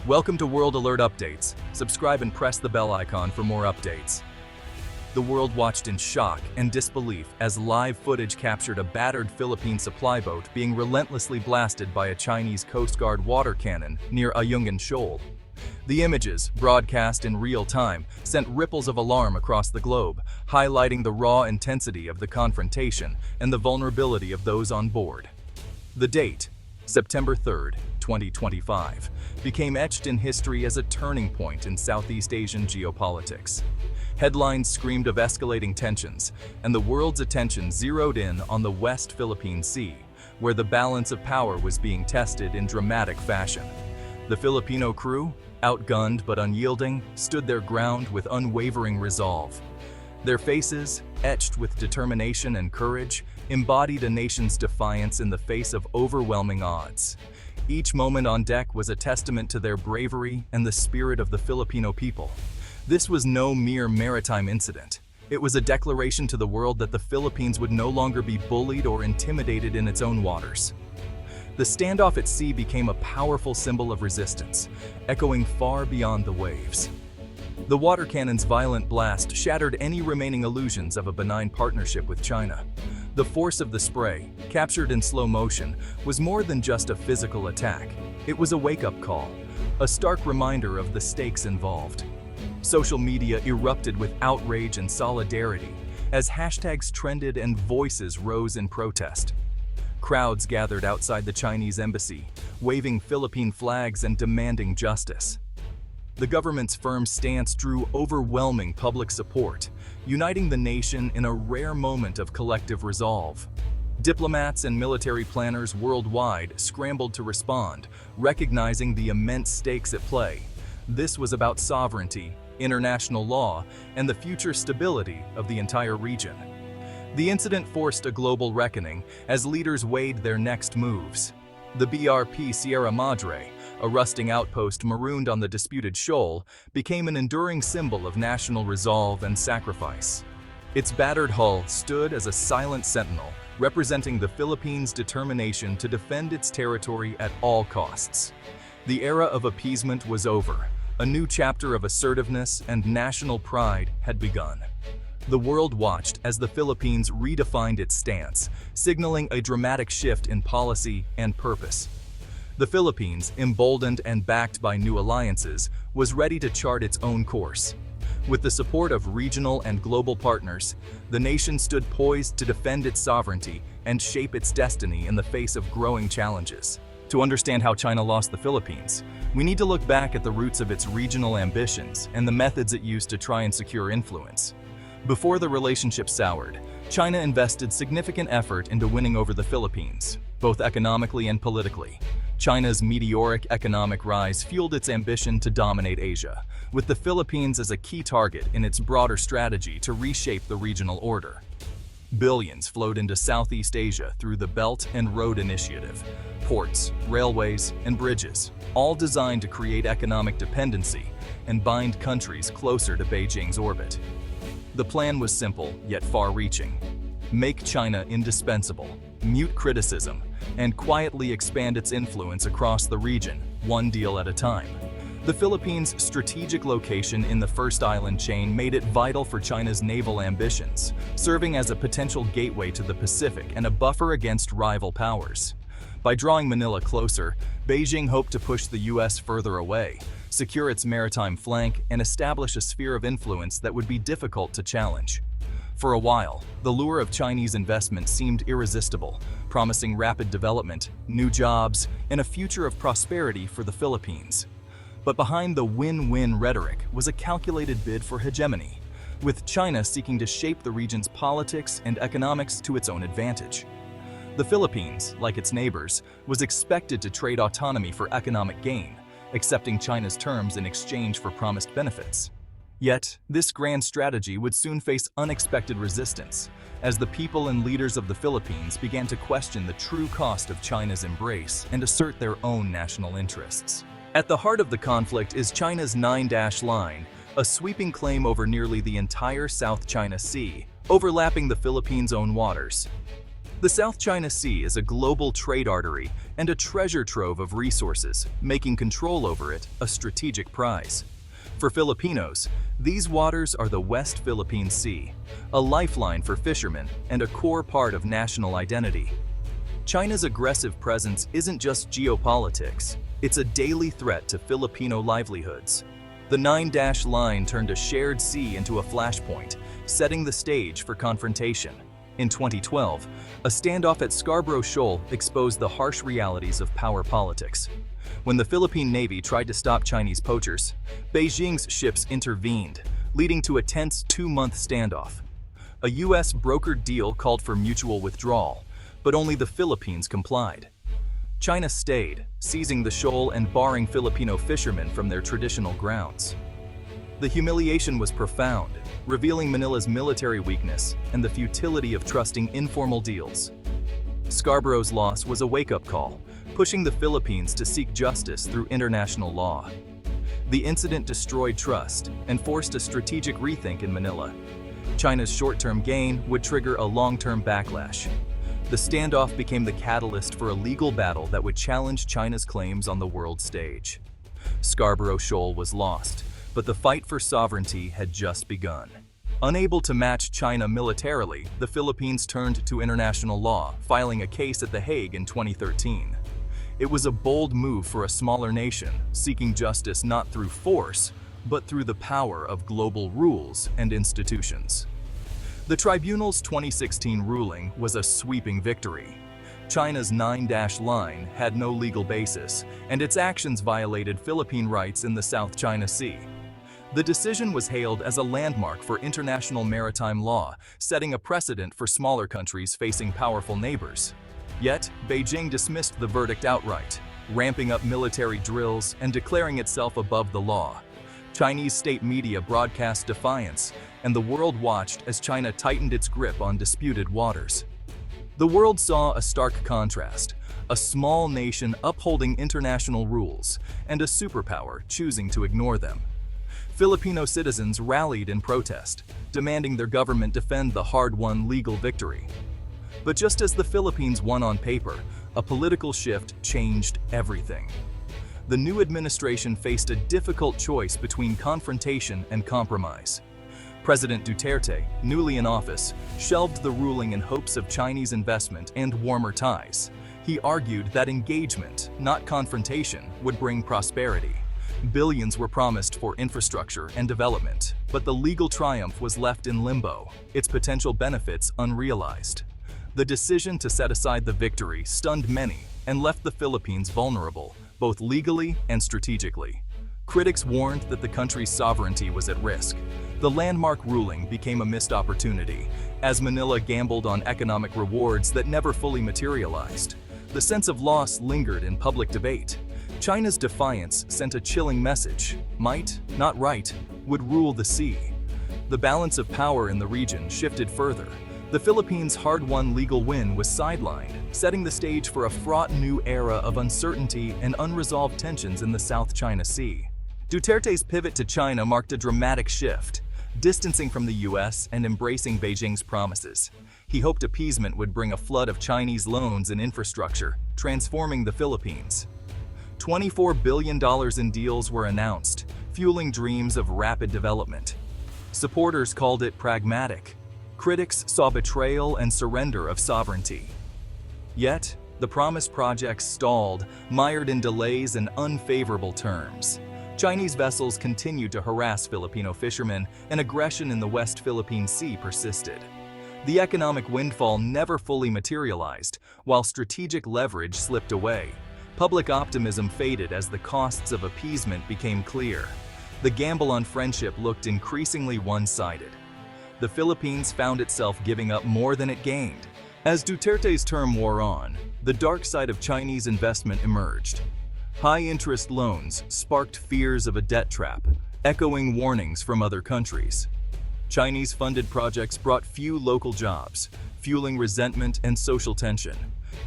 Welcome to World Alert Updates. Subscribe and press the bell icon for more updates. The world watched in shock and disbelief as live footage captured a battered Philippine supply boat being relentlessly blasted by a Chinese Coast Guard water cannon near Ayungin Shoal. The images, broadcast in real time, sent ripples of alarm across the globe, highlighting the raw intensity of the confrontation and the vulnerability of those on board. The date, September 3, 2025, became etched in history as a turning point in Southeast Asian geopolitics. Headlines screamed of escalating tensions, and the world's attention zeroed in on the West Philippine Sea, where the balance of power was being tested in dramatic fashion. The Filipino crew, outgunned but unyielding, stood their ground with unwavering resolve. Their faces, etched with determination and courage, embodied a nation's defiance in the face of overwhelming odds. Each moment on deck was a testament to their bravery and the spirit of the Filipino people. This was no mere maritime incident. It was a declaration to the world that the Philippines would no longer be bullied or intimidated in its own waters. The standoff at sea became a powerful symbol of resistance, echoing far beyond the waves. The water cannon's violent blast shattered any remaining illusions of a benign partnership with China. The force of the spray, captured in slow motion, was more than just a physical attack. It was a wake-up call, a stark reminder of the stakes involved. Social media erupted with outrage and solidarity as hashtags trended and voices rose in protest. Crowds gathered outside the Chinese embassy, waving Philippine flags and demanding justice. The government's firm stance drew overwhelming public support, uniting the nation in a rare moment of collective resolve. Diplomats and military planners worldwide scrambled to respond, recognizing the immense stakes at play. This was about sovereignty, international law, and the future stability of the entire region. The incident forced a global reckoning as leaders weighed their next moves. The BRP Sierra Madre, a rusting outpost marooned on the disputed shoal, became an enduring symbol of national resolve and sacrifice. Its battered hull stood as a silent sentinel, representing the Philippines' determination to defend its territory at all costs. The era of appeasement was over. A new chapter of assertiveness and national pride had begun. The world watched as the Philippines redefined its stance, signaling a dramatic shift in policy and purpose. The Philippines, emboldened and backed by new alliances, was ready to chart its own course. With the support of regional and global partners, the nation stood poised to defend its sovereignty and shape its destiny in the face of growing challenges. To understand how China lost the Philippines, we need to look back at the roots of its regional ambitions and the methods it used to try and secure influence. Before the relationship soured, China invested significant effort into winning over the Philippines, both economically and politically. China's meteoric economic rise fueled its ambition to dominate Asia, with the Philippines as a key target in its broader strategy to reshape the regional order. Billions flowed into Southeast Asia through the Belt and Road Initiative, ports, railways, and bridges, all designed to create economic dependency and bind countries closer to Beijing's orbit. The plan was simple, yet far-reaching. Make China indispensable, mute criticism, and quietly expand its influence across the region, one deal at a time. The Philippines' strategic location in the first island chain made it vital for China's naval ambitions, serving as a potential gateway to the Pacific and a buffer against rival powers. By drawing Manila closer, Beijing hoped to push the U.S. further away, secure its maritime flank, and establish a sphere of influence that would be difficult to challenge. For a while, the lure of Chinese investment seemed irresistible, promising rapid development, new jobs, and a future of prosperity for the Philippines. But behind the win-win rhetoric was a calculated bid for hegemony, with China seeking to shape the region's politics and economics to its own advantage. The Philippines, like its neighbors, was expected to trade autonomy for economic gain, accepting China's terms in exchange for promised benefits. Yet, this grand strategy would soon face unexpected resistance, as the people and leaders of the Philippines began to question the true cost of China's embrace and assert their own national interests. At the heart of the conflict is China's Nine-Dash Line, a sweeping claim over nearly the entire South China Sea, overlapping the Philippines' own waters. The South China Sea is a global trade artery and a treasure trove of resources, making control over it a strategic prize. For Filipinos, these waters are the West Philippine Sea, a lifeline for fishermen and a core part of national identity. China's aggressive presence isn't just geopolitics, it's a daily threat to Filipino livelihoods. The nine-dash line turned a shared sea into a flashpoint, setting the stage for confrontation. In 2012, a standoff at Scarborough Shoal exposed the harsh realities of power politics. When the Philippine Navy tried to stop Chinese poachers, Beijing's ships intervened, leading to a tense 2-month standoff. A U.S. brokered deal called for mutual withdrawal, but only the Philippines complied. China stayed, seizing the shoal and barring Filipino fishermen from their traditional grounds. The humiliation was profound, revealing Manila's military weakness and the futility of trusting informal deals. Scarborough's loss was a wake-up call, pushing the Philippines to seek justice through international law. The incident destroyed trust and forced a strategic rethink in Manila. China's short-term gain would trigger a long-term backlash. The standoff became the catalyst for a legal battle that would challenge China's claims on the world stage. Scarborough Shoal was lost, but the fight for sovereignty had just begun. Unable to match China militarily, the Philippines turned to international law, filing a case at The Hague in 2013. It was a bold move for a smaller nation, seeking justice not through force, but through the power of global rules and institutions. The tribunal's 2016 ruling was a sweeping victory. China's nine-dash line had no legal basis, and its actions violated Philippine rights in the South China Sea. The decision was hailed as a landmark for international maritime law, setting a precedent for smaller countries facing powerful neighbors. Yet, Beijing dismissed the verdict outright, ramping up military drills and declaring itself above the law. Chinese state media broadcast defiance, and the world watched as China tightened its grip on disputed waters. The world saw a stark contrast: a small nation upholding international rules, and a superpower choosing to ignore them. Filipino citizens rallied in protest, demanding their government defend the hard-won legal victory. But just as the Philippines won on paper, a political shift changed everything. The new administration faced a difficult choice between confrontation and compromise. President Duterte, newly in office, shelved the ruling in hopes of Chinese investment and warmer ties. He argued that engagement, not confrontation, would bring prosperity. Billions were promised for infrastructure and development, but the legal triumph was left in limbo, its potential benefits unrealized. The decision to set aside the victory stunned many and left the Philippines vulnerable, both legally and strategically. Critics warned that the country's sovereignty was at risk. The landmark ruling became a missed opportunity, as Manila gambled on economic rewards that never fully materialized. The sense of loss lingered in public debate. China's defiance sent a chilling message: might, not right, would rule the sea. The balance of power in the region shifted further. The Philippines' hard-won legal win was sidelined, setting the stage for a fraught new era of uncertainty and unresolved tensions in the South China Sea. Duterte's pivot to China marked a dramatic shift, distancing from the U.S. and embracing Beijing's promises. He hoped appeasement would bring a flood of Chinese loans and infrastructure, transforming the Philippines. $24 billion in deals were announced, fueling dreams of rapid development. Supporters called it pragmatic. Critics saw betrayal and surrender of sovereignty. Yet, the promised projects stalled, mired in delays and unfavorable terms. Chinese vessels continued to harass Filipino fishermen, and aggression in the West Philippine Sea persisted. The economic windfall never fully materialized, while strategic leverage slipped away. Public optimism faded as the costs of appeasement became clear. The gamble on friendship looked increasingly one-sided. The Philippines found itself giving up more than it gained. As Duterte's term wore on, the dark side of Chinese investment emerged. High-interest loans sparked fears of a debt trap, echoing warnings from other countries. Chinese-funded projects brought few local jobs, fueling resentment and social tension.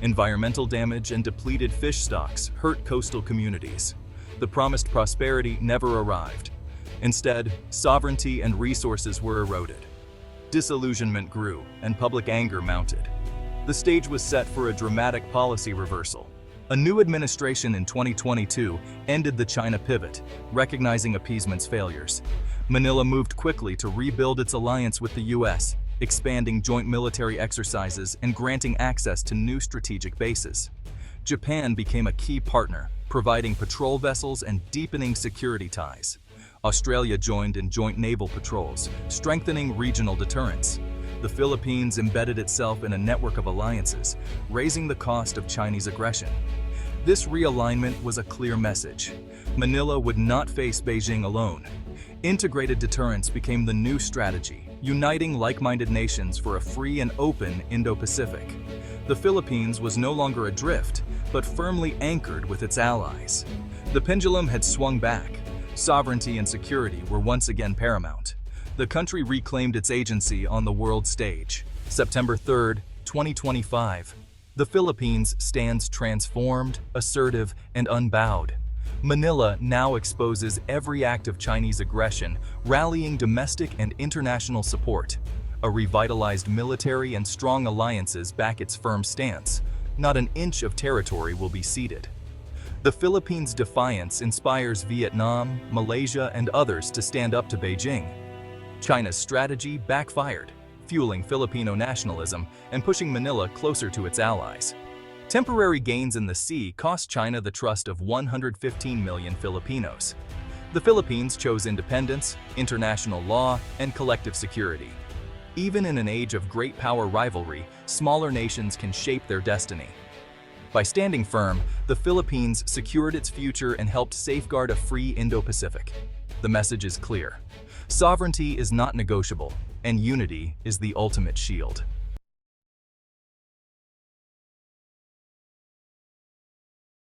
Environmental damage and depleted fish stocks hurt coastal communities. The promised prosperity never arrived. Instead, sovereignty and resources were eroded. Disillusionment grew, and public anger mounted. the stage was set for a dramatic policy reversal. A new administration in 2022 ended the China pivot, recognizing appeasement's failures. Manila moved quickly to rebuild its alliance with the US, expanding joint military exercises and granting access to new strategic bases. Japan became a key partner, providing patrol vessels and deepening security ties. Australia joined in joint naval patrols, strengthening regional deterrence. The Philippines embedded itself in a network of alliances, raising the cost of Chinese aggression. This realignment was a clear message. Manila would not face Beijing alone. Integrated deterrence became the new strategy, uniting like-minded nations for a free and open Indo-Pacific. The Philippines was no longer adrift, but firmly anchored with its allies. The pendulum had swung back. Sovereignty and security were once again paramount. The country reclaimed its agency on the world stage. September 3, 2025. The Philippines stands transformed, assertive, and unbowed. Manila now exposes every act of Chinese aggression, rallying domestic and international support. A revitalized military and strong alliances back its firm stance. Not an inch of territory will be ceded. The Philippines' defiance inspires Vietnam, Malaysia, and others to stand up to Beijing. China's strategy backfired, fueling Filipino nationalism and pushing Manila closer to its allies. Temporary gains in the sea cost China the trust of 115 million Filipinos. The Philippines chose independence, international law, and collective security. Even in an age of great power rivalry, smaller nations can shape their destiny. By standing firm, the Philippines secured its future and helped safeguard a free Indo-Pacific. The message is clear. Sovereignty is not negotiable, and unity is the ultimate shield.